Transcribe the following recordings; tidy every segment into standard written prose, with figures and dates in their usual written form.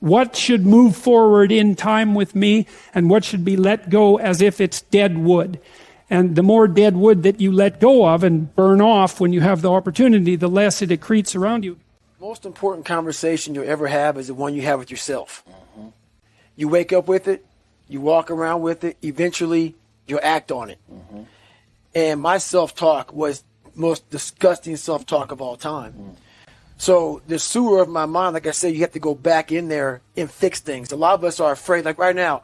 What should move forward in time with me, and what should be let go as if it's dead wood. And the more dead wood that you let go of and burn off when you have the opportunity, the less it accretes around you. The most important conversation you'll ever have is the one you have with yourself. You wake up with it, you walk around with it, eventually you'll act on it. And my self-talk was the most disgusting self-talk of all time. So the sewer of my mind, like I said, you have to go back in there and fix things. A lot of us are afraid. Like right now,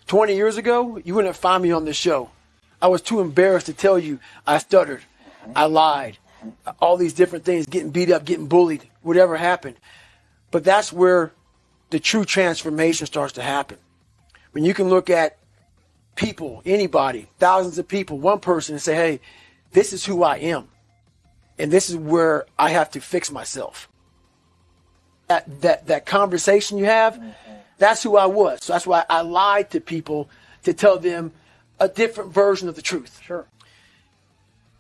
20 years ago, you wouldn't find me on this show. I was too embarrassed to tell you I stuttered, I lied, all these different things, getting beat up, getting bullied, whatever happened. But that's where the true transformation starts to happen. When you can look at people, anybody, thousands of people, one person, and say, hey, this is who I am. And this is where I have to fix myself. That conversation you have, that's who I was. So that's why I lied to people to tell them a different version of the truth. Sure.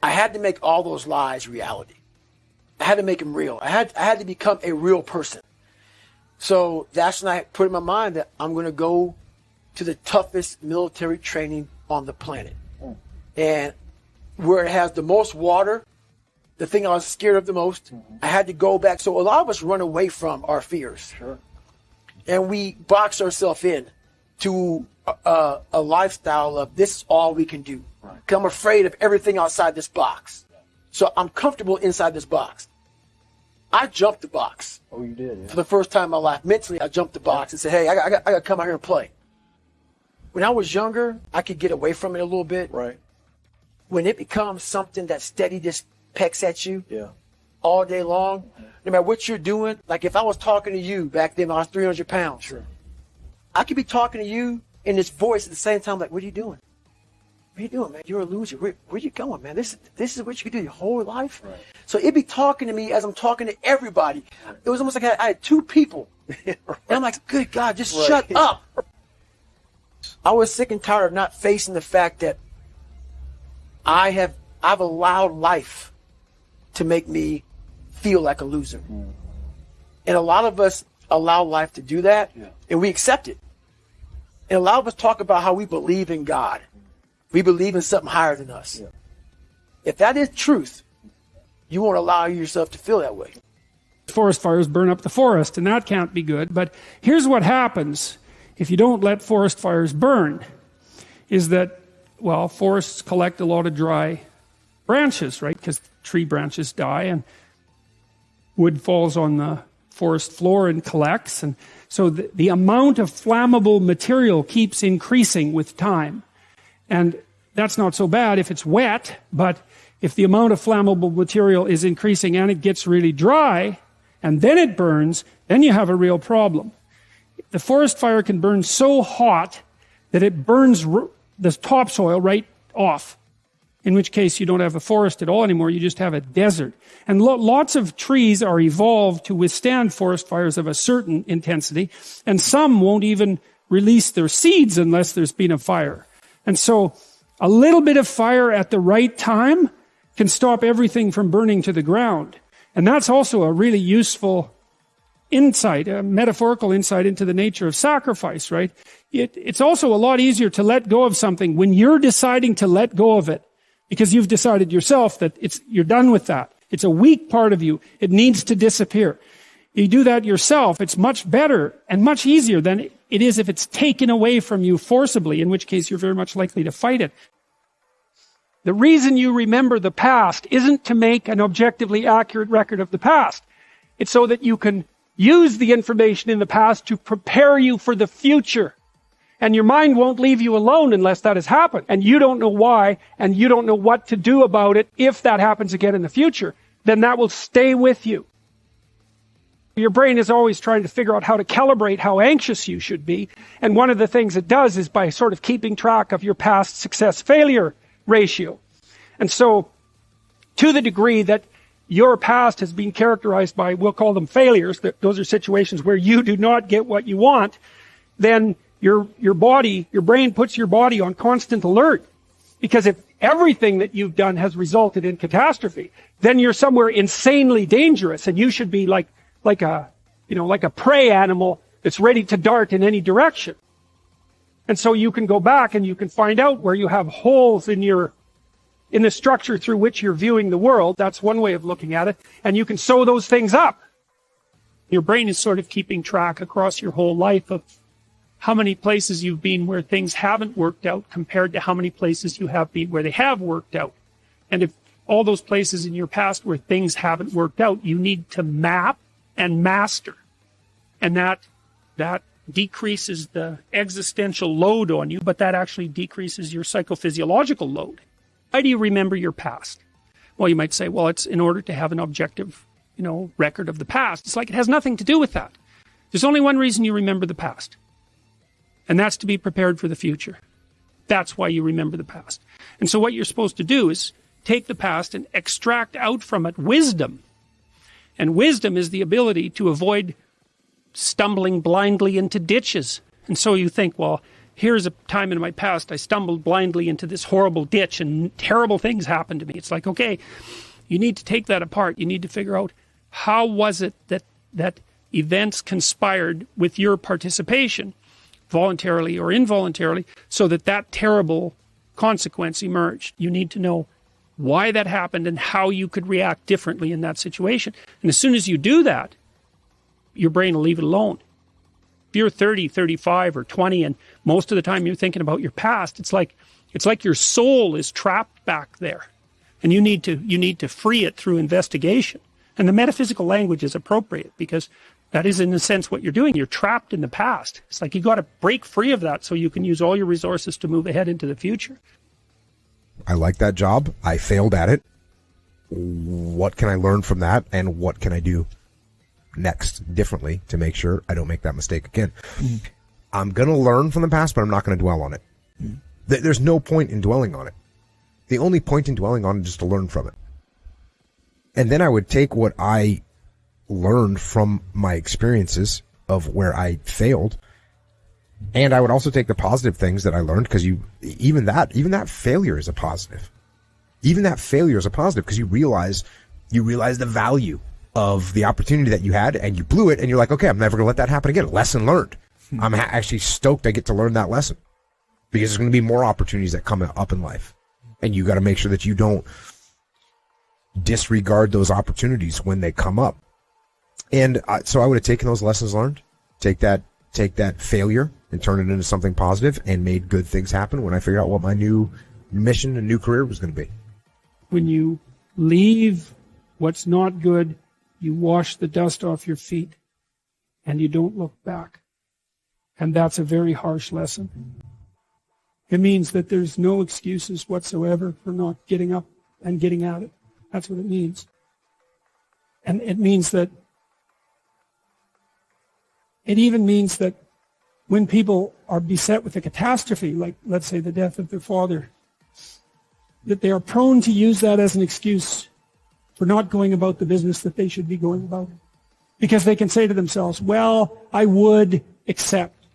I had to make all those lies reality. I had to make them real. I had to become a real person. So that's when I put in my mind that I'm going to go to the toughest military training on the planet. And where it has the most water, the thing I was scared of the most, I had to go back. So a lot of us run away from our fears. Sure. And we box ourselves in to a lifestyle of this is all we can do. Right. 'Cause I'm afraid of everything outside this box. So I'm comfortable inside this box. I jumped the box. Oh, you did, yeah. For the first time in my life. Mentally, I jumped the box and said, hey, I got to come out here and play. When I was younger, I could get away from it a little bit. Right. When it becomes something that steady just pecks at you Yeah. all day long, no matter what you're doing, like if I was talking to you back then when I was 300 pounds, Sure. I could be talking to you in this voice at the same time, like, what are you doing? What are you doing, man? You're a loser. Where you going, man? This is what you can do your whole life. Right. So it'd be talking to me as I'm talking to everybody. It was almost like I had two people. And I'm like, good God, just shut up. I was sick and tired of not facing the fact that I've allowed life to make me feel like a loser. And a lot of us allow life to do that, and we accept it. And a lot of us talk about how we believe in God. We believe in something higher than us. Yeah. If that is truth, you won't allow yourself to feel that way. Forest fires burn up the forest, and that can't be good. But here's what happens if you don't let forest fires burn, is that, well, forests collect a lot of dry branches, right? Because tree branches die, and wood falls on the forest floor and collects. And so the amount of flammable material keeps increasing with time. And that's not so bad if it's wet, but if the amount of flammable material is increasing and it gets really dry, and then it burns, then you have a real problem. The forest fire can burn so hot that it burns the topsoil right off, in which case you don't have a forest at all anymore, you just have a desert. And lots of trees are evolved to withstand forest fires of a certain intensity, and some won't even release their seeds unless there's been a fire. And so a little bit of fire at the right time can stop everything from burning to the ground. And that's also a really useful insight, a metaphorical insight into the nature of sacrifice, right? It's also a lot easier to let go of something when you're deciding to let go of it, because you've decided yourself that you're done with that. It's a weak part of you. It needs to disappear. You do that yourself, it's much better and much easier than it is if it's taken away from you forcibly, in which case you're very much likely to fight it. The reason you remember the past isn't to make an objectively accurate record of the past. It's so that you can use the information in the past to prepare you for the future. And your mind won't leave you alone unless that has happened. And you don't know why, and you don't know what to do about it if that happens again in the future. Then that will stay with you. Your brain is always trying to figure out how to calibrate how anxious you should be. And one of the things it does is by sort of keeping track of your past success-failure ratio. And so, to the degree that your past has been characterized by, we'll call them failures, those are situations where you do not get what you want, then your brain puts your body on constant alert. Because if everything that you've done has resulted in catastrophe, then you're somewhere insanely dangerous, and you should be like a prey animal It's ready to dart in any direction. And so you can go back and you can find out where you have holes in the structure through which you're viewing the world. That's one way of looking at it. And you can sew those things up. Your brain is sort of keeping track across your whole life of how many places you've been where things haven't worked out compared to how many places you have been where they have worked out. And if all those places in your past where things haven't worked out, you need to map and master. And that decreases the existential load on you, but that actually decreases your psychophysiological load. Why do you remember your past? Well, you might say, well, it's in order to have an objective, record of the past. It's like it has nothing to do with that. There's only one reason you remember the past, and that's to be prepared for the future. That's why you remember the past. And so what you're supposed to do is take the past and extract out from it wisdom. And wisdom is the ability to avoid stumbling blindly into ditches. And so you think, well, here's a time in my past I stumbled blindly into this horrible ditch and terrible things happened to me. It's like, okay, you need to take that apart. You need to figure out how was it that events conspired with your participation, voluntarily or involuntarily, so that terrible consequence emerged. You need to know why that happened and how you could react differently in that situation. And as soon as you do that, your brain will leave it alone. If you're 30, 35, or 20, and most of the time you're thinking about your past, it's like your soul is trapped back there. And you need to free it through investigation. And the metaphysical language is appropriate because that is, in a sense, what you're doing. You're trapped in the past. It's like you got to break free of that so you can use all your resources to move ahead into the future. I like that job. I failed at it. What can I learn from that? And what can I do next differently to make sure I don't make that mistake again? I'm going to learn from the past, but I'm not going to dwell on it. There's no point in dwelling on it. The only point in dwelling on it is to learn from it. And then I would take what I learned from my experiences of where I failed, and I would also take the positive things that I learned, because even that failure is a positive. Even that failure is a positive because you realize the value of the opportunity that you had, and you blew it, and you're like, okay, I'm never going to let that happen again. Lesson learned. I'm actually stoked I get to learn that lesson, because there's going to be more opportunities that come up in life, and you got to make sure that you don't disregard those opportunities when they come up. And so I would have taken those lessons learned, take that failure and turn it into something positive, and made good things happen when I figured out what my new mission and new career was going to be. When you leave what's not good, you wash the dust off your feet and you don't look back. And that's a very harsh lesson. It means that there's no excuses whatsoever for not getting up and getting at it. That's what it means. And it means that it even means that when people are beset with a catastrophe, like let's say the death of their father, that they are prone to use that as an excuse for not going about the business that they should be going about. Because they can say to themselves, well, I would accept.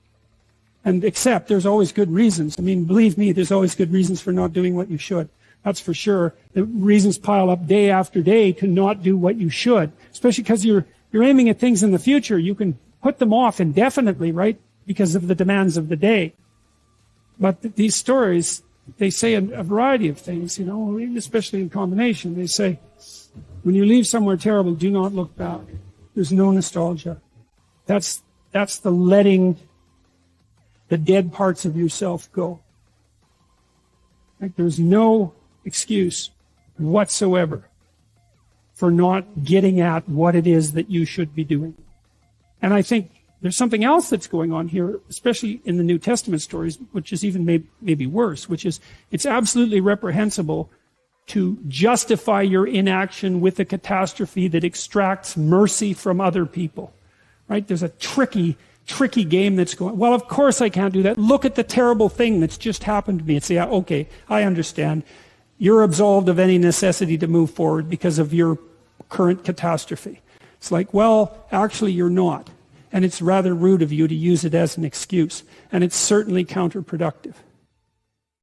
And accept, there's always good reasons. I mean, believe me, there's always good reasons for not doing what you should. That's for sure. The reasons pile up day after day to not do what you should, especially because you're aiming at things in the future. You can put them off indefinitely, right? Because of the demands of the day. But these stories, they say a variety of things, especially in combination. They say, when you leave somewhere terrible, do not look back. There's no nostalgia. That's the letting the dead parts of yourself go. Like, there's no excuse whatsoever for not getting at what it is that you should be doing. And I think there's something else that's going on here, especially in the New Testament stories, which is even maybe worse, which is it's absolutely reprehensible to justify your inaction with a catastrophe that extracts mercy from other people. Right? There's a tricky game that's going, well, of course I can't do that. Look at the terrible thing that's just happened to me. And say, yeah, okay, I understand. You're absolved of any necessity to move forward because of your current catastrophe. It's like, well, actually you're not. And it's rather rude of you to use it as an excuse. And it's certainly counterproductive.